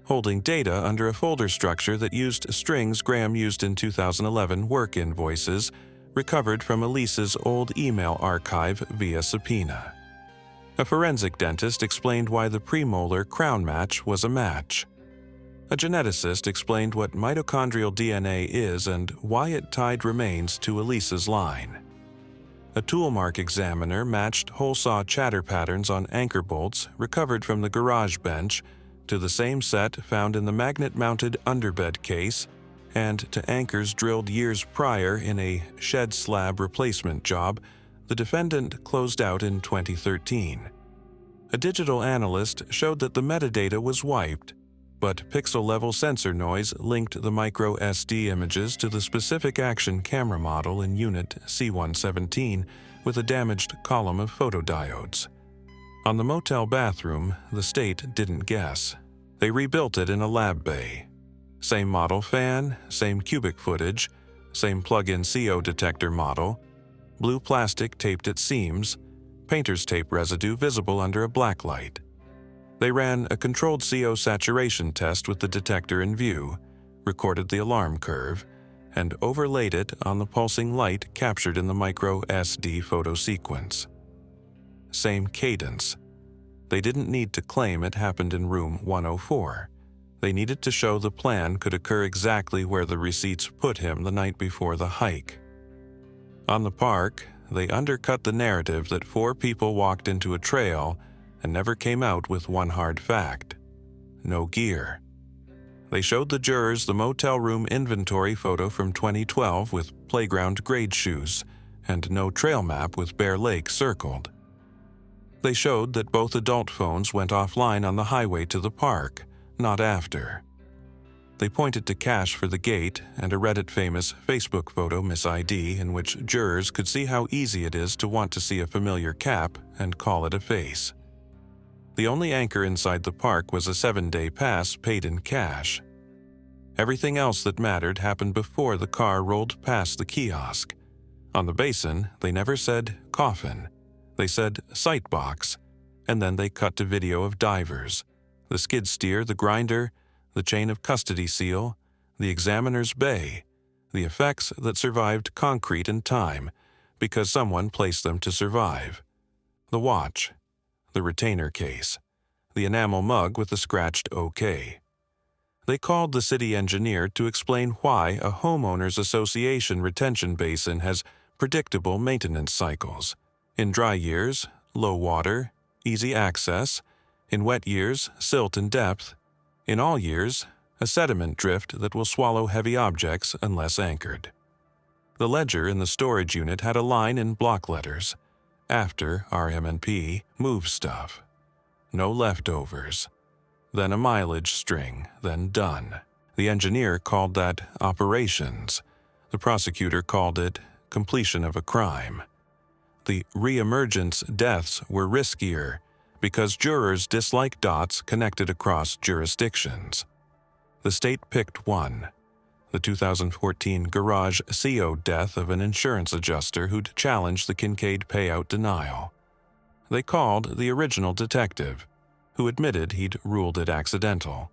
holding data under a folder structure that used strings Graham used in 2011 work invoices recovered from Elise's old email archive via subpoena. A forensic dentist explained why the premolar crown match was a match. A geneticist explained what mitochondrial DNA is and why it tied remains to Elise's line. A toolmark examiner matched hole-saw chatter patterns on anchor bolts recovered from the garage bench to the same set found in the magnet-mounted underbed case and to anchors drilled years prior in a shed slab replacement job the defendant closed out in 2013. A digital analyst showed that the metadata was wiped, but pixel-level sensor noise linked the micro SD images to the specific action camera model in Unit C117 with a damaged column of photodiodes. On the motel bathroom, the state didn't guess. They rebuilt it in a lab bay. Same model fan, same cubic footage, same plug-in CO detector model, blue plastic taped at seams, painter's tape residue visible under a black light. They ran a controlled CO saturation test with the detector in view, recorded the alarm curve, and overlaid it on the pulsing light captured in the micro SD photo sequence. Same cadence. They didn't need to claim it happened in room 104. They needed to show the plan could occur exactly where the receipts put him the night before the hike. On the park, they undercut the narrative that 4 people walked into a trail and never came out with one hard fact: no gear. They showed the jurors the motel room inventory photo from 2012 with playground grade shoes and no trail map with Bear Lake circled. They showed that both adult phones went offline on the highway to the park, not after. They pointed to cash for the gate and a Reddit-famous Facebook photo mis-ID in which jurors could see how easy it is to want to see a familiar cap and call it a face. The only anchor inside the park was a 7-day pass paid in cash. Everything else that mattered happened before the car rolled past the kiosk. On the basin, they never said coffin. They said sight box, and then they cut to video of divers, the skid steer, the grinder, the chain of custody seal, the examiner's bay, the effects that survived concrete and time because someone placed them to survive, the watch, the retainer case, the enamel mug with the scratched OK. They called the city engineer to explain why a homeowners association retention basin has predictable maintenance cycles. In dry years, low water, easy access. In wet years, silt and depth. In all years, a sediment drift that will swallow heavy objects unless anchored. The ledger in the storage unit had a line in block letters: after RM&P, move stuff. No leftovers. Then a mileage string, then done. The engineer called that operations. The prosecutor called it completion of a crime. The re-emergence deaths were riskier because jurors disliked dots connected across jurisdictions. The state picked one: the 2014 garage CO death of an insurance adjuster who'd challenged the Kincaid payout denial. They called the original detective, who admitted he'd ruled it accidental.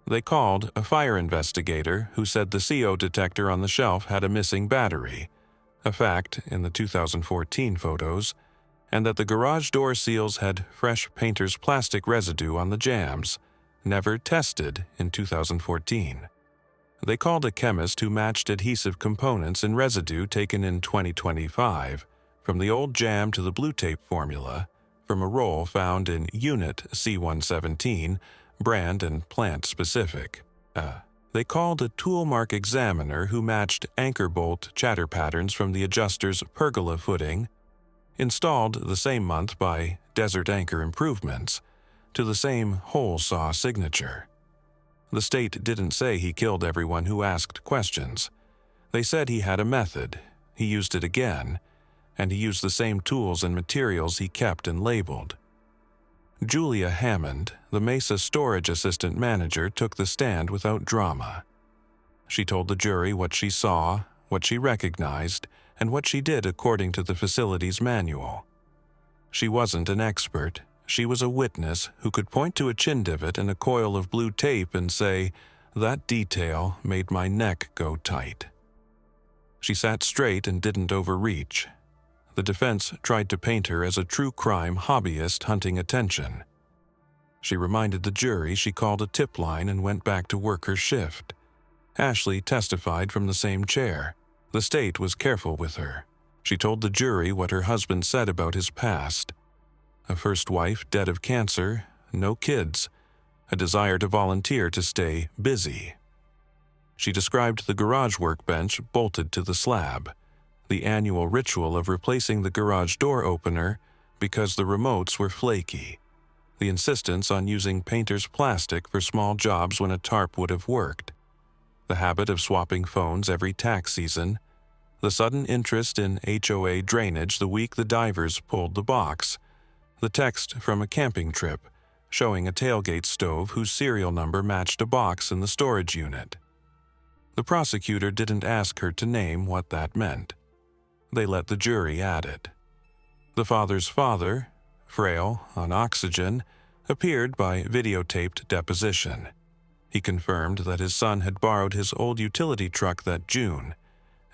They called a fire investigator who said the CO detector on the shelf had a missing battery, a fact in the 2014 photos, and that the garage door seals had fresh painter's plastic residue on the jambs, never tested in 2014. They called a chemist who matched adhesive components and residue taken in 2025 from the old jam to the blue tape formula from a roll found in Unit C117, brand and plant specific. They called a tool mark examiner who matched anchor bolt chatter patterns from the adjuster's pergola footing, installed the same month by Desert Anchor Improvements, to the same hole saw signature. The state didn't say he killed everyone who asked questions. They said he had a method, he used it again, and he used the same tools and materials he kept and labeled. Julia Hammond, the Mesa storage assistant manager, took the stand without drama. She told the jury what she saw, what she recognized, and what she did according to the facility's manual. She wasn't an expert. She was a witness who could point to a chin divot and a coil of blue tape and say, "That detail made my neck go tight." She sat straight and didn't overreach. The defense tried to paint her as a true crime hobbyist hunting attention. She reminded the jury she called a tip line and went back to work her shift. Ashley testified from the same chair. The state was careful with her. She told the jury what her husband said about his past: a first wife dead of cancer, no kids, a desire to volunteer to stay busy. She described the garage workbench bolted to the slab, the annual ritual of replacing the garage door opener because the remotes were flaky, the insistence on using painter's plastic for small jobs when a tarp would have worked, the habit of swapping phones every tax season, the sudden interest in HOA drainage the week the divers pulled the box, the text from a camping trip, showing a tailgate stove whose serial number matched a box in the storage unit. The prosecutor didn't ask her to name what that meant. They let the jury add it. The father's father, frail, on oxygen, appeared by videotaped deposition. He confirmed that his son had borrowed his old utility truck that June,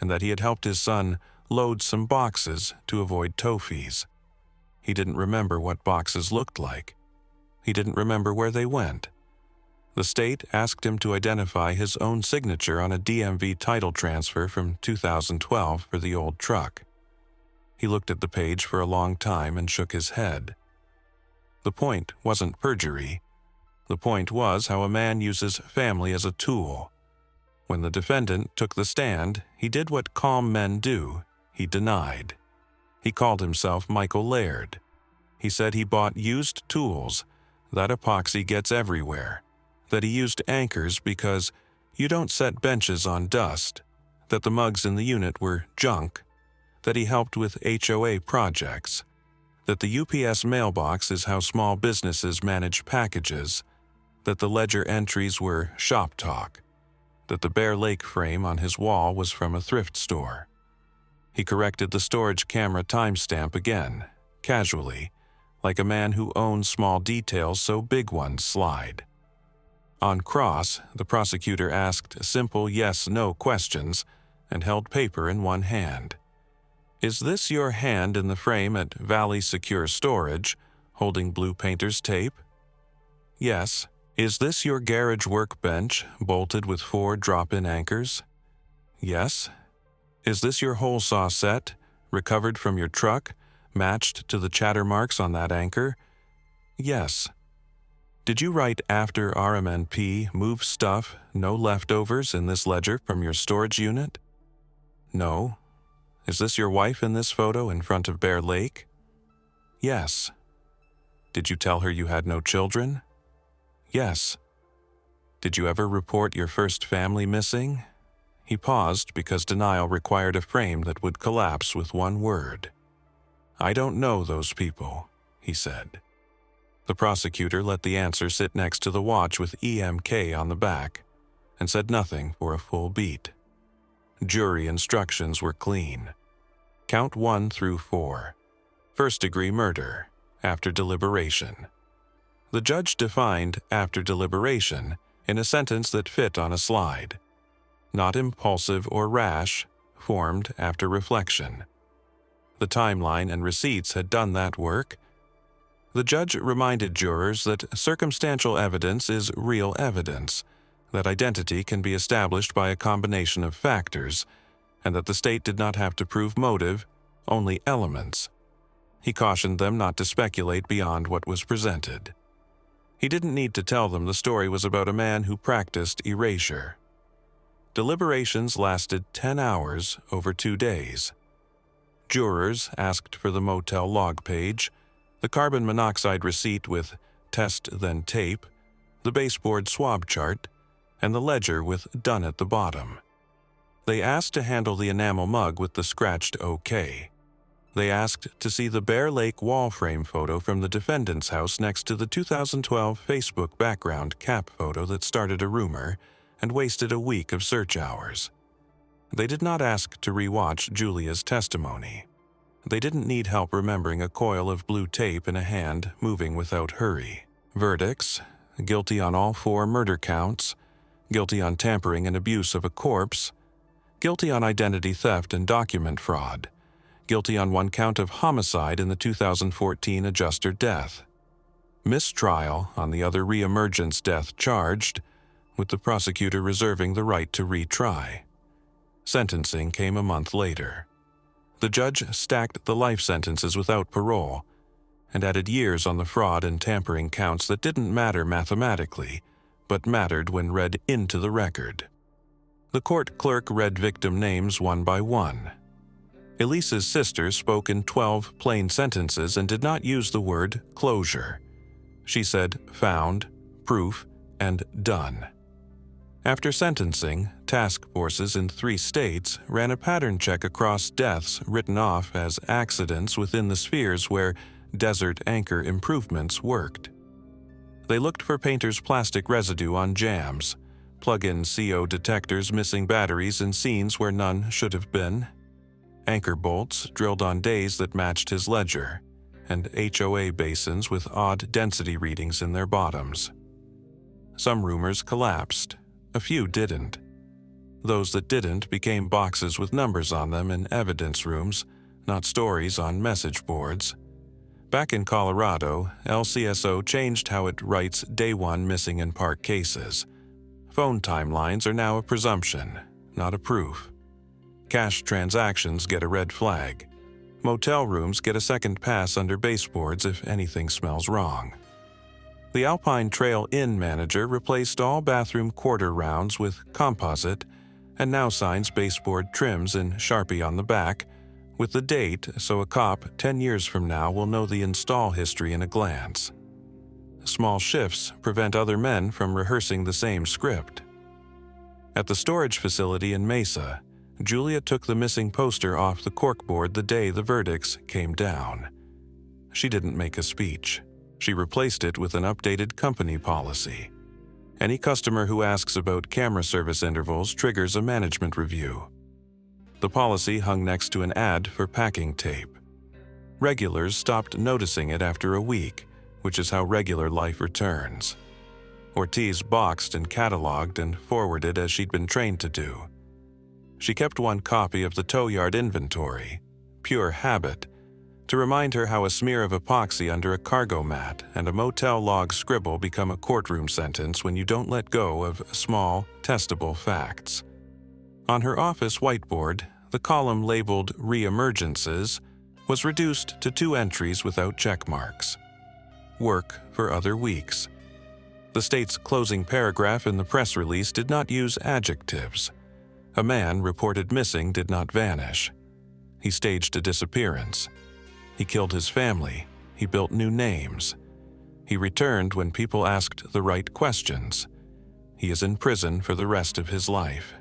and that he had helped his son load some boxes to avoid tow fees. He didn't remember what boxes looked like. He didn't remember where they went. The state asked him to identify his own signature on a DMV title transfer from 2012 for the old truck. He looked at the page for a long time and shook his head. The point wasn't perjury. The point was how a man uses family as a tool. When the defendant took the stand, he did what calm men do. He denied. He called himself Michael Laird. He said he bought used tools, that epoxy gets everywhere, that he used anchors because you don't set benches on dust, that the mugs in the unit were junk, that he helped with HOA projects, that the UPS mailbox is how small businesses manage packages, that the ledger entries were shop talk, that the Bear Lake frame on his wall was from a thrift store. He corrected the storage camera timestamp again, casually, like a man who owns small details so big ones slide. On cross, the prosecutor asked simple yes-no questions and held paper in one hand. Is this your hand in the frame at Valley Secure Storage, holding blue painter's tape? Yes. Is this your garage workbench, bolted with 4 drop-in anchors? Yes. Is this your hole saw set, recovered from your truck, matched to the chatter marks on that anchor? Yes. Did you write after RMNP, move stuff, no leftovers in this ledger from your storage unit? No. Is this your wife in this photo in front of Bear Lake? Yes. Did you tell her you had no children? Yes. Did you ever report your first family missing? He paused because denial required a frame that would collapse with one word. I don't know those people, he said. The prosecutor let the answer sit next to the watch with EMK on the back and said nothing for a full beat. Jury instructions were clean. Count 1 through 4. First-degree murder, after deliberation. The judge defined after deliberation in a sentence that fit on a slide. Not impulsive or rash, formed after reflection. The timeline and receipts had done that work. The judge reminded jurors that circumstantial evidence is real evidence, that identity can be established by a combination of factors, and that the state did not have to prove motive, only elements. He cautioned them not to speculate beyond what was presented. He didn't need to tell them the story was about a man who practiced erasure. Deliberations lasted 10 hours over 2 days. Jurors asked for the motel log page, the carbon monoxide receipt with test then tape, the baseboard swab chart, and the ledger with done at the bottom. They asked to handle the enamel mug with the scratched OK. They asked to see the Bear Lake wall frame photo from the defendant's house next to the 2012 Facebook background cap photo that started a rumor and wasted a week of search hours. They did not ask to rewatch Julia's testimony. They didn't need help remembering a coil of blue tape in a hand moving without hurry. Verdicts: guilty on all 4 murder counts, guilty on tampering and abuse of a corpse, guilty on identity theft and document fraud, guilty on 1 count of homicide in the 2014 adjuster death, mistrial on the other reemergence death charged, with the prosecutor reserving the right to retry. Sentencing came a month later. The judge stacked the life sentences without parole and added years on the fraud and tampering counts that didn't matter mathematically, but mattered when read into the record. The court clerk read victim names one by one. Elise's sister spoke in 12 plain sentences and did not use the word closure. She said found, proof, and done. After sentencing, task forces in 3 states ran a pattern check across deaths written off as accidents within the spheres where Desert Anchor Improvements worked. They looked for painter's plastic residue on jams, plug-in CO detectors missing batteries in scenes where none should have been, anchor bolts drilled on days that matched his ledger, and HOA basins with odd density readings in their bottoms. Some rumors collapsed, a few didn't. Those that didn't became boxes with numbers on them in evidence rooms, not stories on message boards. Back in Colorado, LCSO changed how it writes Day 1 missing in park cases. Phone timelines are now a presumption, not a proof. Cash transactions get a red flag. Motel rooms get a second pass under baseboards if anything smells wrong. The Alpine Trail Inn manager replaced all bathroom quarter rounds with composite and now signs baseboard trims in Sharpie on the back with the date so a cop 10 years from now will know the install history in a glance. Small shifts prevent other men from rehearsing the same script. At the storage facility in Mesa, Julia took the missing poster off the corkboard the day the verdicts came down. She didn't make a speech. She replaced it with an updated company policy. Any customer who asks about camera service intervals triggers a management review. The policy hung next to an ad for packing tape. Regulars stopped noticing it after a week, which is how regular life returns. Ortiz boxed and cataloged and forwarded as she'd been trained to do. She kept one copy of the tow yard inventory, pure habit, to remind her how a smear of epoxy under a cargo mat and a motel log scribble become a courtroom sentence when you don't let go of small, testable facts. On her office whiteboard, the column labeled Reemergences was reduced to 2 entries without check marks. Work for other weeks. The state's closing paragraph in the press release did not use adjectives. A man reported missing did not vanish. He staged a disappearance. He killed his family. He built new names. He returned when people asked the right questions. He is in prison for the rest of his life.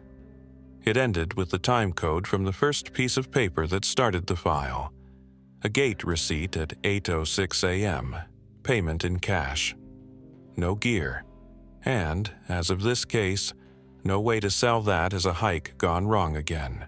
It ended with the time code from the first piece of paper that started the file. A gate receipt at 8:06 a.m., payment in cash. No gear. And, as of this case, no way to sell that as a hike gone wrong again.